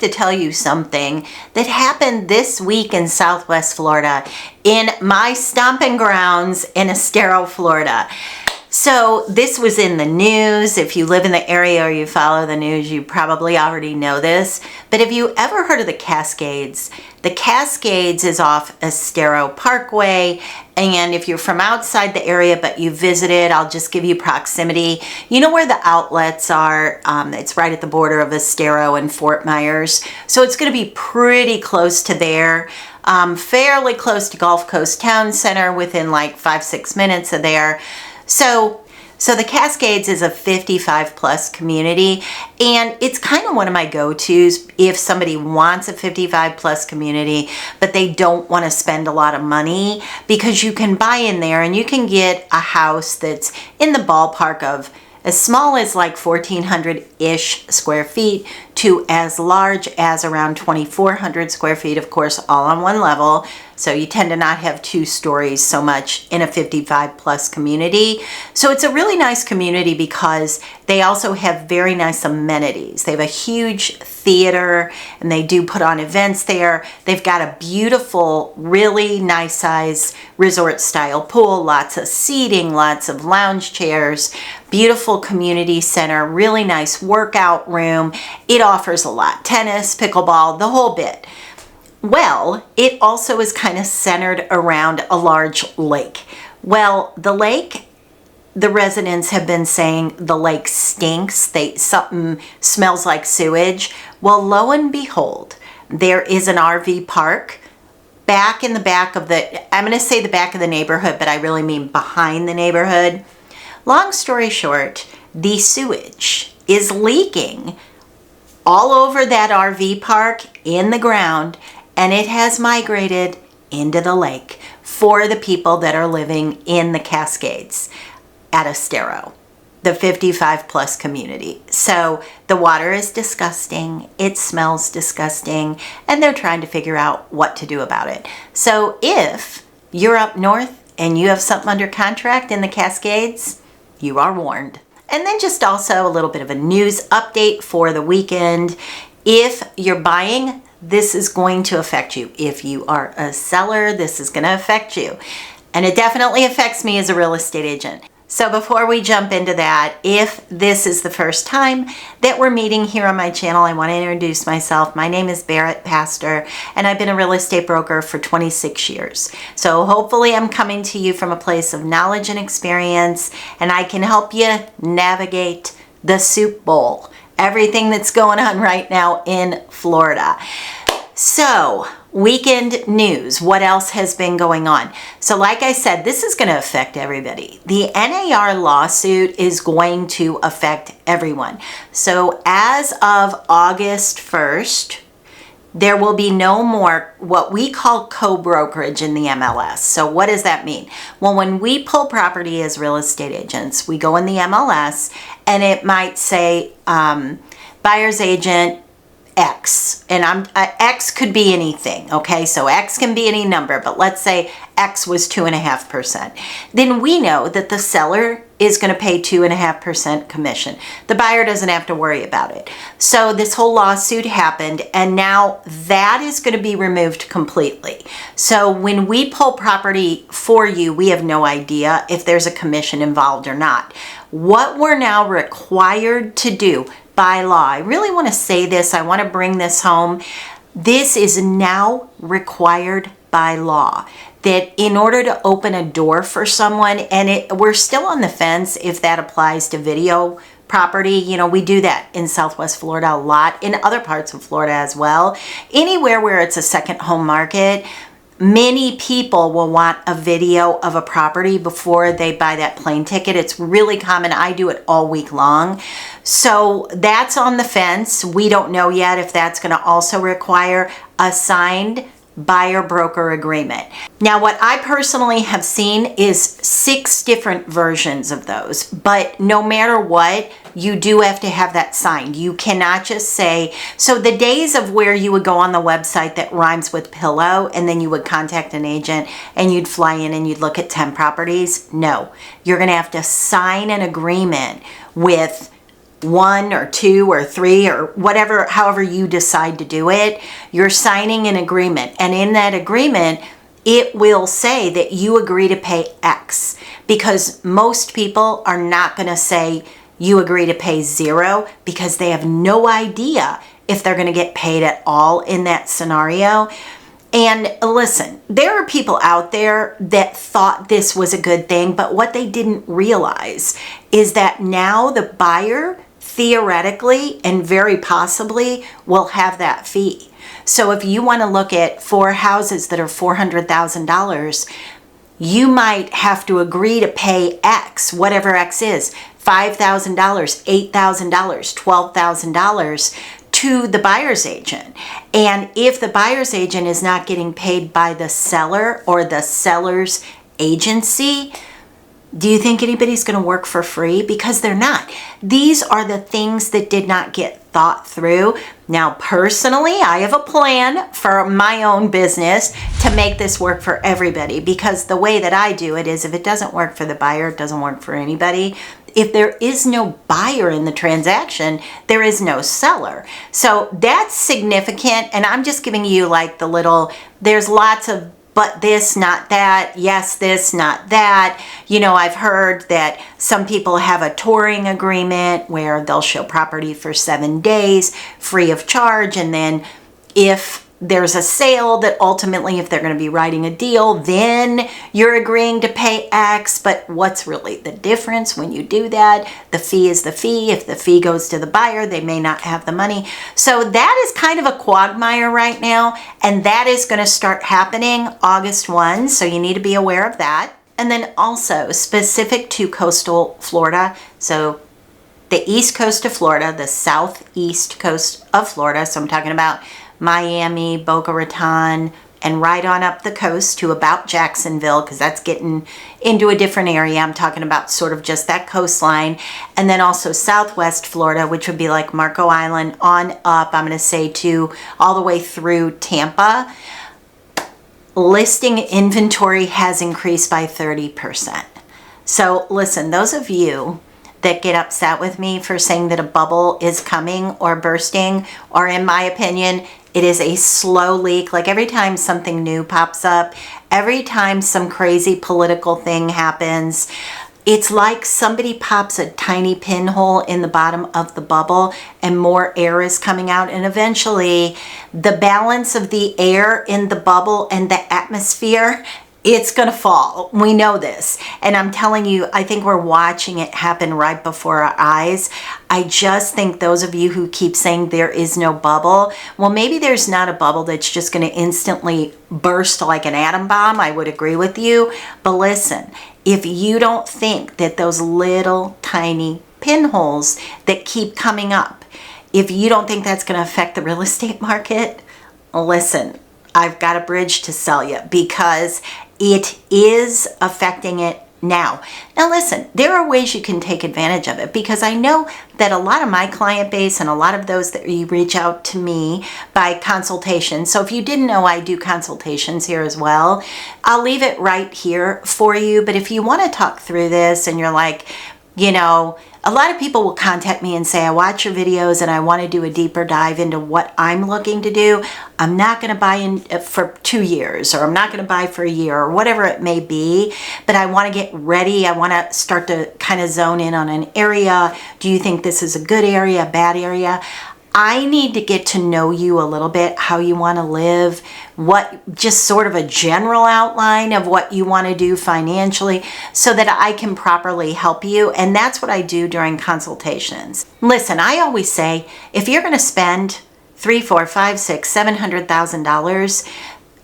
to tell you something that happened this week in Southwest Florida, in my stomping grounds in Estero, Florida. So this was in the news. If you live in the area or you follow the news, you probably already know this. But have you ever heard of the Cascades? The Cascades is off Estero Parkway. And if you're from outside the area but you visited, I'll just give you proximity. You know where the outlets are? It's right at the border of Estero and Fort Myers. So it's going to be pretty close to there. Fairly close to Gulf Coast Town Center, within like 5-6 minutes of there. So the Cascades is a 55 plus community, and it's kind of one of my go-tos if somebody wants a 55 plus community, but they don't want to spend a lot of money, because you can buy in there and you can get a house that's in the ballpark of as small as like 1,400-ish square feet to as large as around 2,400 square feet, of course, all on one level. So you tend to not have 2 stories so much in a 55 plus community. So it's a really nice community because they also have very nice amenities. They have a huge theater and they do put on events there. They've got a beautiful, really nice size resort style pool, lots of seating, lots of lounge chairs, beautiful community center, really nice workout room. It offers a lot, tennis, pickleball, the whole bit. Well, it also is kind of centered around a large lake. Well, the lake, the residents have been saying the lake stinks. Something smells like sewage. Well, lo and behold, there is an RV park back in the back of I'm going to say the back of the neighborhood, but I really mean behind the neighborhood. Long story short, the sewage is leaking all over that RV park in the ground, and it has migrated into the lake for the people that are living in the Cascades at Estero, the 55 plus community. So the water is disgusting, it smells disgusting, and they're trying to figure out what to do about it. So if you're up north and you have something under contract in the Cascades, you are warned. And then just also a little bit of a news update for the weekend. If you're buying, this is going to affect you. If you are a seller, this is going to affect you. And it definitely affects me as a real estate agent. So before we jump into that, if this is the first time that we're meeting here on my channel, I want to introduce myself. My name is Barrett Pastor, and I've been a real estate broker for 26 years. So hopefully I'm coming to you from a place of knowledge and experience, and I can help you navigate the soup bowl, everything that's going on right now in Florida. So, weekend news. What else has been going on? So like I said, this is going to affect everybody. The NAR lawsuit is going to affect everyone. So as of August 1st, there will be no more what we call co-brokerage in the MLS. So what does that mean? Well, when we pull property as real estate agents, we go in the MLS and it might say buyer's agent X, and X could be anything, okay? So X can be any number, but let's say X was 2.5%. Then we know that the seller is going to pay 2.5% commission. The buyer doesn't have to worry about it. So this whole lawsuit happened, and now that is going to be removed completely. So when we pull property for you, we have no idea if there's a commission involved or not. What we're now required to do by law, I really want to say this, I want to bring this home. This is now required by law, that in order to open a door for someone, and we're still on the fence if that applies to video property. You know, we do that in Southwest Florida a lot, in other parts of Florida as well. Anywhere where it's a second home market, many people will want a video of a property before they buy that plane ticket. It's really common. I do it all week long. So that's on the fence. We don't know yet if that's going to also require a signed buyer-broker agreement. Now, what I personally have seen is 6 different versions of those, but no matter what, you do have to have that signed. You cannot just say, so the days of where you would go on the website that rhymes with pillow and then you would contact an agent and you'd fly in and you'd look at 10 properties, no. You're going to have to sign an agreement with 1 or 2 or 3 or whatever, however you decide to do it, you're signing an agreement. And in that agreement, it will say that you agree to pay X, because most people are not going to say you agree to pay 0, because they have no idea if they're going to get paid at all in that scenario. And listen, there are people out there that thought this was a good thing, but what they didn't realize is that now the buyer theoretically and very possibly will have that fee. So if you want to look at 4 houses that are $400,000, you might have to agree to pay X, whatever X is, $5,000, $8,000, $12,000 to the buyer's agent. And if the buyer's agent is not getting paid by the seller or the seller's agency, do you think anybody's going to work for free? Because they're not. These are the things that did not get thought through. Now, personally, I have a plan for my own business to make this work for everybody, because the way that I do it is, if it doesn't work for the buyer, it doesn't work for anybody. If there is no buyer in the transaction, there is no seller. So that's significant. And I'm just giving you like the little, there's lots of but this, not that, yes, this, not that. You know, I've heard that some people have a touring agreement where they'll show property for 7 days free of charge. And then if there's a sale, that ultimately, if they're going to be writing a deal, then you're agreeing to pay X. But what's really the difference when you do that? The fee is the fee. If the fee goes to the buyer, they may not have the money. So that is kind of a quagmire right now. And that is going to start happening August 1. So you need to be aware of that. And then also specific to coastal Florida. So the east coast of Florida, the southeast coast of Florida. So I'm talking about Miami, Boca Raton, and right on up the coast to about Jacksonville, because that's getting into a different area. I'm talking about sort of just that coastline. And then also Southwest Florida, which would be like Marco Island on up, I'm going to say, to all the way through Tampa. Listing inventory has increased by 30%. So listen, those of you that get upset with me for saying that a bubble is coming or bursting, or in my opinion, it is a slow leak. Like every time something new pops up, every time some crazy political thing happens, it's like somebody pops a tiny pinhole in the bottom of the bubble and more air is coming out. And eventually the balance of the air in the bubble and the atmosphere, it's going to fall. We know this. And I'm telling you, I think we're watching it happen right before our eyes. I just think those of you who keep saying there is no bubble, well, maybe there's not a bubble that's just going to instantly burst like an atom bomb. I would agree with you. But listen, if you don't think that those little tiny pinholes that keep coming up, if you don't think that's going to affect the real estate market, listen, I've got a bridge to sell you, because it is affecting it now. Now listen, there are ways you can take advantage of it, because I know that a lot of my client base and a lot of those that you reach out to me by consultation. So if you didn't know, I do consultations here as well. I'll leave it right here for you. But if you want to talk through this and you're like, you know, a lot of people will contact me and say, I watch your videos and I want to do a deeper dive into what I'm looking to do. I'm not going to buy in for 2 years, or I'm not going to buy for a year, or whatever it may be, but I want to get ready. I want to start to kind of zone in on an area. Do you think this is a good area, a bad area? I need to get to know you a little bit, how you want to live, what, just sort of a general outline of what you want to do financially, so that I can properly help you. And that's what I do during consultations. Listen, I always say, if you're going to spend $300,000, $400,000, $500,000, $700,000,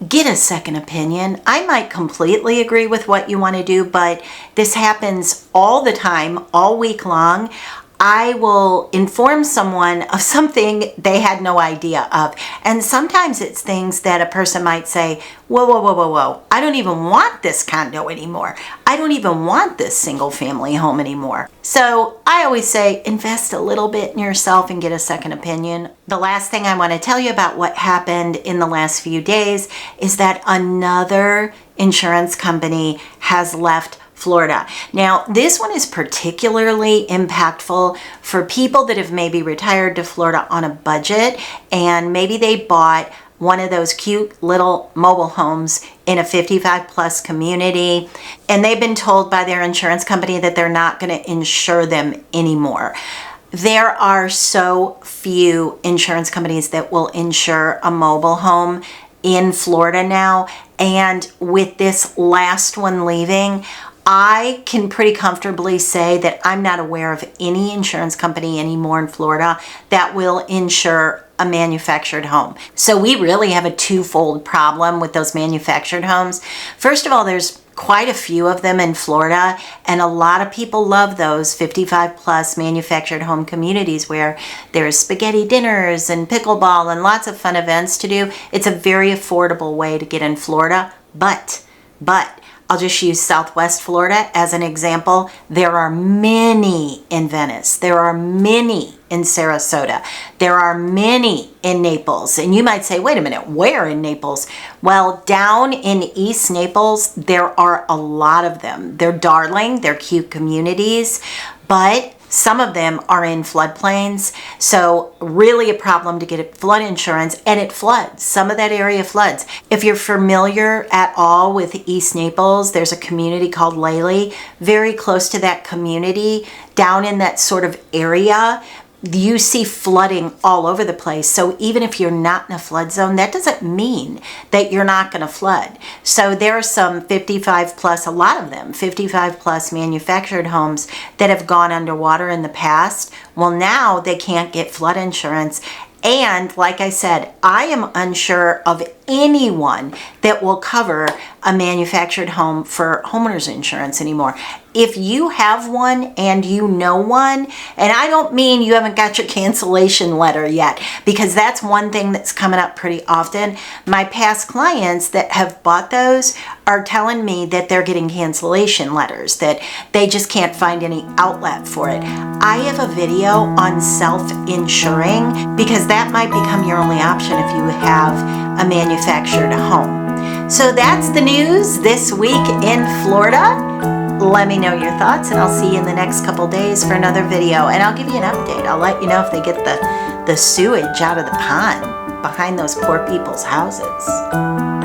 get a second opinion. I might completely agree with what you want to do, but this happens all the time, all week long. I will inform someone of something they had no idea of. And sometimes it's things that a person might say, whoa, whoa, whoa, whoa, whoa. I don't even want this condo anymore. I don't even want this single family home anymore. So I always say, invest a little bit in yourself and get a second opinion. The last thing I want to tell you about what happened in the last few days is that another insurance company has left Florida. Now, this one is particularly impactful for people that have maybe retired to Florida on a budget, and maybe they bought one of those cute little mobile homes in a 55 plus community, and they've been told by their insurance company that they're not going to insure them anymore. There are so few insurance companies that will insure a mobile home in Florida now, and with this last one leaving, I can pretty comfortably say that I'm not aware of any insurance company anymore in Florida that will insure a manufactured home. So we really have a twofold problem with those manufactured homes. First of all, there's quite a few of them in Florida, and a lot of people love those 55 plus manufactured home communities where there's spaghetti dinners and pickleball and lots of fun events to do. It's a very affordable way to get in Florida, but I'll just use Southwest Florida as an example. There are many in Venice. There are many in Sarasota. There are many in Naples. And you might say, wait a minute, where in Naples? Well, down in East Naples, there are a lot of them. They're darling, they're cute communities, but some of them are in floodplains, so really a problem to get flood insurance, and it floods. Some of that area floods. If you're familiar at all with East Naples, there's a community called Lely, very close to that community, down in that sort of area. You see flooding all over the place. So even if you're not in a flood zone, that doesn't mean that you're not going to flood. So there are some 55 plus, a lot of them, 55 plus manufactured homes that have gone underwater in the past. Well, now they can't get flood insurance. And like I said, I am unsure of anyone that will cover a manufactured home for homeowners insurance anymore. If you have one and you know one, and I don't mean you haven't got your cancellation letter yet, because that's one thing that's coming up pretty often. My past clients that have bought those are telling me that they're getting cancellation letters, that they just can't find any outlet for it. I have a video on self-insuring, because that might become your only option if you have a manufactured home. So that's the news this week in Florida. Let me know your thoughts, and I'll see you in the next couple days for another video, and I'll give you an update. I'll let you know if they get the sewage out of the pond behind those poor people's houses.